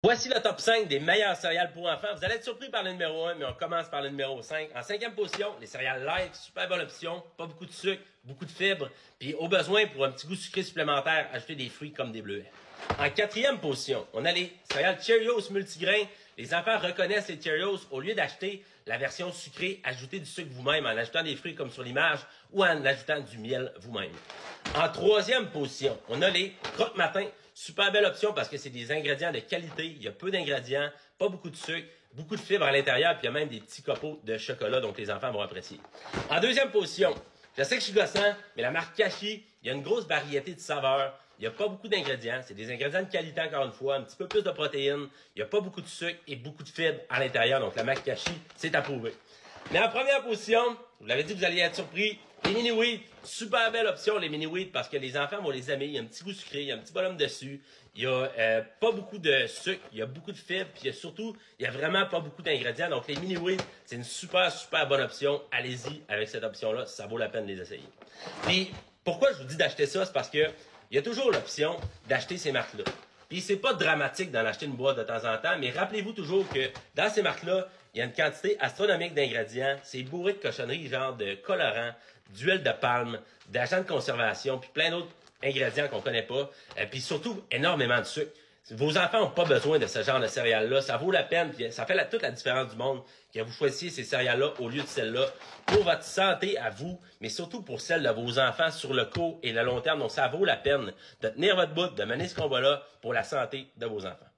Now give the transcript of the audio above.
Voici le top 5 des meilleures céréales pour enfants. Vous allez être surpris par le numéro 1, mais on commence par le numéro 5. En cinquième position, les céréales light, super bonne option, pas beaucoup de sucre, beaucoup de fibres, puis au besoin, pour un petit goût sucré supplémentaire, ajouter des fruits comme des bleuets. En quatrième position, on a les céréales Cheerios multigrains. Les enfants reconnaissent les Cheerios. Au lieu d'acheter la version sucrée, ajoutez du sucre vous-même en ajoutant des fruits comme sur l'image ou en ajoutant du miel vous-même. En troisième position, on a les croque-matins. Super belle option parce que c'est des ingrédients de qualité. Il y a peu d'ingrédients, pas beaucoup de sucre, beaucoup de fibres à l'intérieur, puis il y a même des petits copeaux de chocolat, donc les enfants vont apprécier. En deuxième position, je sais que je suis gossant, mais la marque Kashi, il y a une grosse variété de saveurs. Il n'y a pas beaucoup d'ingrédients. C'est des ingrédients de qualité, encore une fois, un petit peu plus de protéines. Il n'y a pas beaucoup de sucre et beaucoup de fibres à l'intérieur, donc la marque Kashi, c'est approuvé. Mais en première position, vous l'avez dit, vous allez être surpris, les mini-wheat, super belle option les mini-wheat parce que les enfants vont les aimer. Il y a un petit goût sucré, il y a un petit bonhomme dessus. Il y a pas beaucoup de sucre, il y a beaucoup de fibres, puis surtout, il y a vraiment pas beaucoup d'ingrédients. Donc les mini-wheat, c'est une super bonne option. Allez-y avec cette option-là, ça vaut la peine de les essayer. Puis pourquoi je vous dis d'acheter ça, c'est parce que il y a toujours l'option d'acheter ces marques-là. Puis c'est pas dramatique d'en acheter une boîte de temps en temps, mais rappelez-vous toujours que dans ces marques-là, il y a une quantité astronomique d'ingrédients. C'est bourré de cochonneries, genre de colorants, d'huile de palme, d'agents de conservation, puis plein d'autres ingrédients qu'on connaît pas. Puis surtout, énormément de sucre. Vos enfants n'ont pas besoin de ce genre de céréales-là. Ça vaut la peine, puis ça fait toute la différence du monde que vous choisissiez ces céréales-là au lieu de celles-là pour votre santé à vous, mais surtout pour celle de vos enfants sur le court et le long terme. Donc, ça vaut la peine de tenir votre bout, de mener ce combat-là pour la santé de vos enfants.